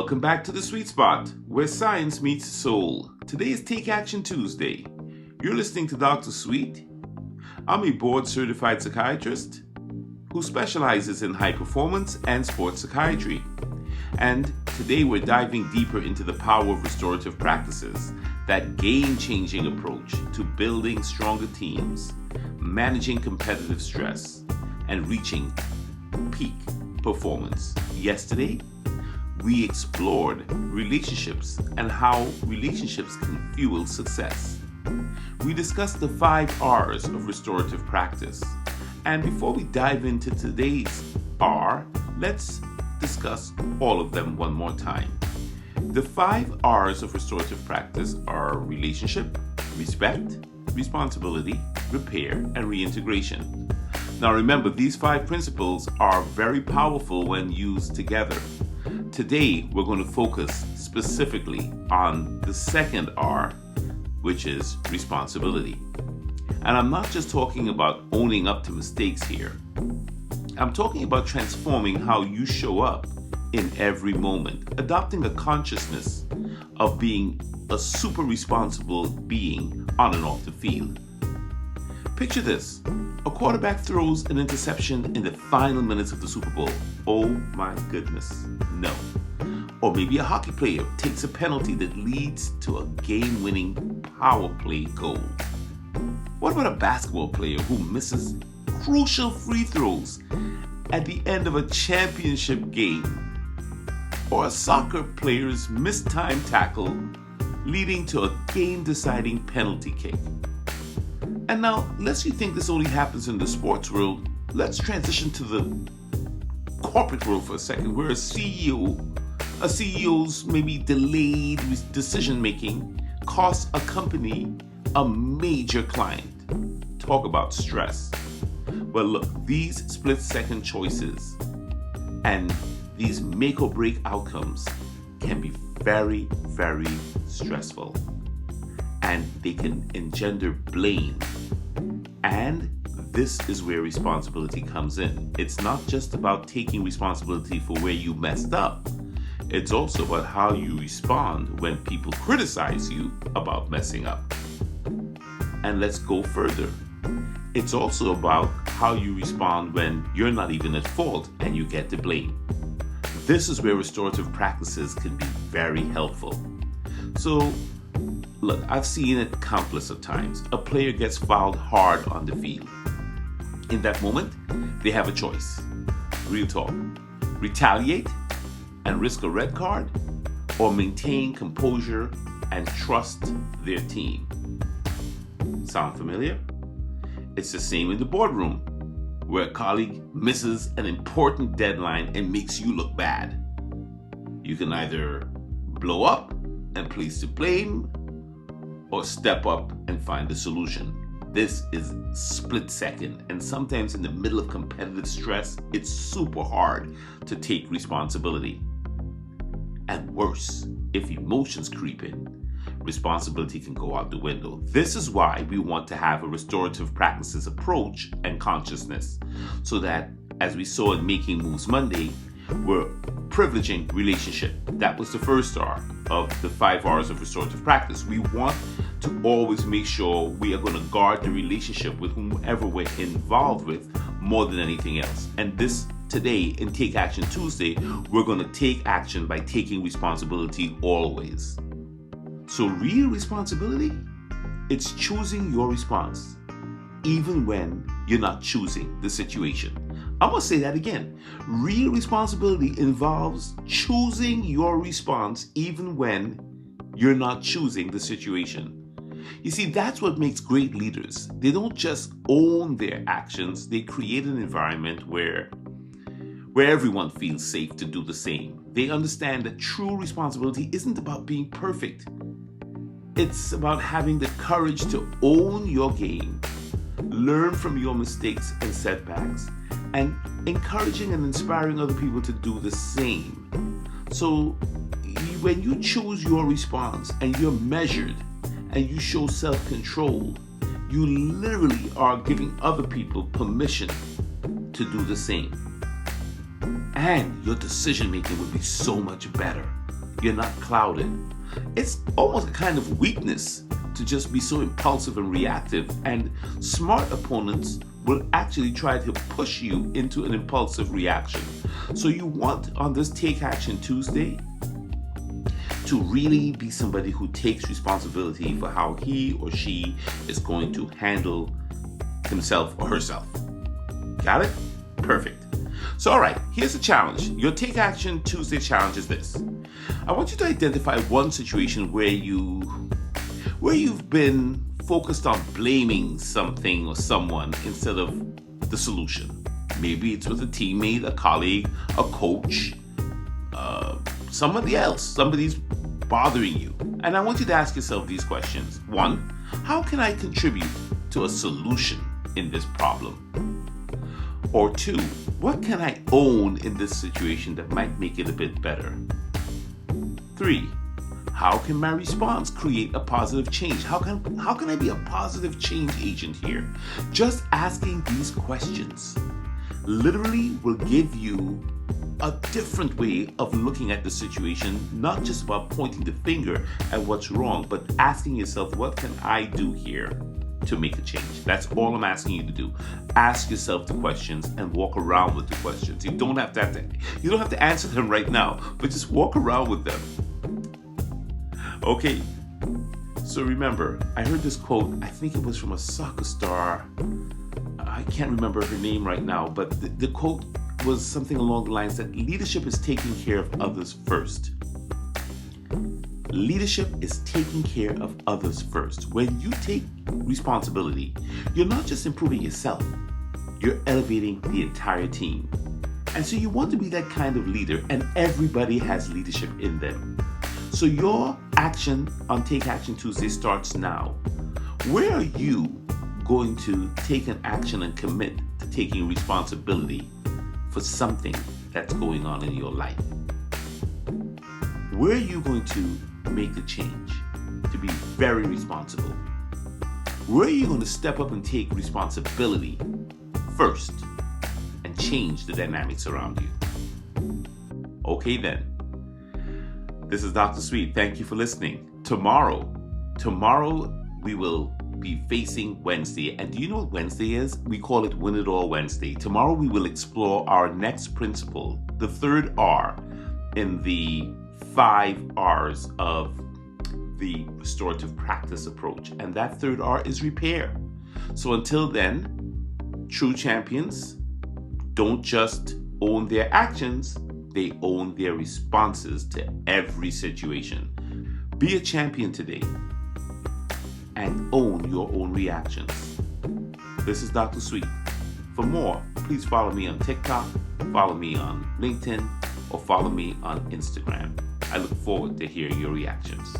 Welcome back to the Sweet Spot, where science meets soul. Today is Take Action Tuesday. You're listening to Dr. Sweet. I'm a board-certified psychiatrist who specializes in high performance and sports psychiatry. And today we're diving deeper into the power of restorative practices, that game-changing approach to building stronger teams, managing competitive stress, and reaching peak performance. Yesterday, we explored relationships and how relationships can fuel success. We discussed the 5 R's of restorative practice. And before we dive into today's R, let's discuss all of them one more time. The 5 R's of restorative practice are relationship, respect, responsibility, repair, and reintegration. Now remember, these 5 principles are very powerful when used together. Today, we're going to focus specifically on the second R, which is responsibility. And I'm not just talking about owning up to mistakes here. I'm talking about transforming how you show up in every moment, adopting a consciousness of being a super responsible being on and off the field. Picture this. A quarterback throws an interception in the final minutes of the Super Bowl. Oh my goodness, no. Or maybe a hockey player takes a penalty that leads to a game-winning power play goal. What about a basketball player who misses crucial free throws at the end of a championship game? Or a soccer player's mistimed tackle leading to a game-deciding penalty kick? And now, lest you think this only happens in the sports world, let's transition to the corporate world for a second, where a CEO's maybe delayed decision-making costs a company a major client. Talk about stress. Well, look, these split-second choices and these make-or-break outcomes can be very, very stressful. And they can engender blame. And this is where responsibility comes in. It's not just about taking responsibility for where you messed up. It's also about how you respond when people criticize you about messing up. And let's go further. It's also about how you respond when you're not even at fault and you get the blame. This is where restorative practices can be very helpful. So, look, I've seen it countless of times. A player gets fouled hard on the field. In that moment, they have a choice. Real talk. Retaliate and risk a red card, or maintain composure and trust their team. Sound familiar? It's the same in the boardroom, where a colleague misses an important deadline and makes you look bad. You can either blow up and place the blame, or step up and find a solution. This is split second, and sometimes in the middle of competitive stress, it's super hard to take responsibility. And worse, if emotions creep in, responsibility can go out the window. This is why we want to have a restorative practices approach and consciousness, so that, as we saw in Making Moves Monday, we're privileging relationship. That was the first R of the 5 R's of restorative practice. We want to always make sure we are going to guard the relationship with whomever we're involved with more than anything else. And this today in Take Action Tuesday, we're going to take action by taking responsibility always. So real responsibility, it's choosing your response, even when you're not choosing the situation. I'm going to say that again. Real responsibility involves choosing your response even when you're not choosing the situation. You see, that's what makes great leaders. They don't just own their actions, they create an environment where everyone feels safe to do the same. They understand that true responsibility isn't about being perfect. It's about having the courage to own your game, learn from your mistakes and setbacks, and encouraging and inspiring other people to do the same. So when you choose your response and you're measured and you show self-control, you literally are giving other people permission to do the same. And your decision making would be so much better. You're not clouded. It's almost a kind of weakness to just be so impulsive and reactive, and smart opponents will actually try to push you into an impulsive reaction. So you want, on this Take Action Tuesday, to really be somebody who takes responsibility for how he or she is going to handle himself or herself. Got it? Perfect. So, all right, here's the challenge. Your Take Action Tuesday challenge is this. I want you to identify one situation where you've been focused on blaming something or someone instead of the solution. Maybe it's with a teammate, a colleague, a coach, somebody else. Somebody's bothering you. And I want you to ask yourself these questions. 1, how can I contribute to a solution in this problem? Or 2, what can I own in this situation that might make it a bit better? 3, how can my response create a positive change? How can I be a positive change agent here? Just asking these questions literally will give you a different way of looking at the situation, not just about pointing the finger at what's wrong, but asking yourself, what can I do here to make a change? That's all I'm asking you to do. Ask yourself the questions and walk around with the questions. You don't have to answer them right now, but just walk around with them. Okay, so remember, I heard this quote, I think it was from a soccer star. I can't remember her name right now, but the quote was something along the lines that leadership is taking care of others first. Leadership is taking care of others first. When you take responsibility, you're not just improving yourself, you're elevating the entire team. And so you want to be that kind of leader, and everybody has leadership in them. So your action on Take Action Tuesday starts now. Where are you going to take an action and commit to taking responsibility for something that's going on in your life? Where are you going to make the change to be very responsible? Where are you going to step up and take responsibility first and change the dynamics around you? Okay then. This is Dr. Sweet. Thank you for listening. Tomorrow we will be facing Wednesday. And do you know what Wednesday is? We call it Win It All Wednesday. Tomorrow we will explore our next principle, the third R in the 5 R's of the restorative practice approach. And that third R is repair. So until then, true champions don't just own their actions, they own their responses to every situation. Be a champion today and own your own reactions. This is Dr. Sweet. For more, please follow me on TikTok, follow me on LinkedIn, or follow me on Instagram. I look forward to hearing your reactions.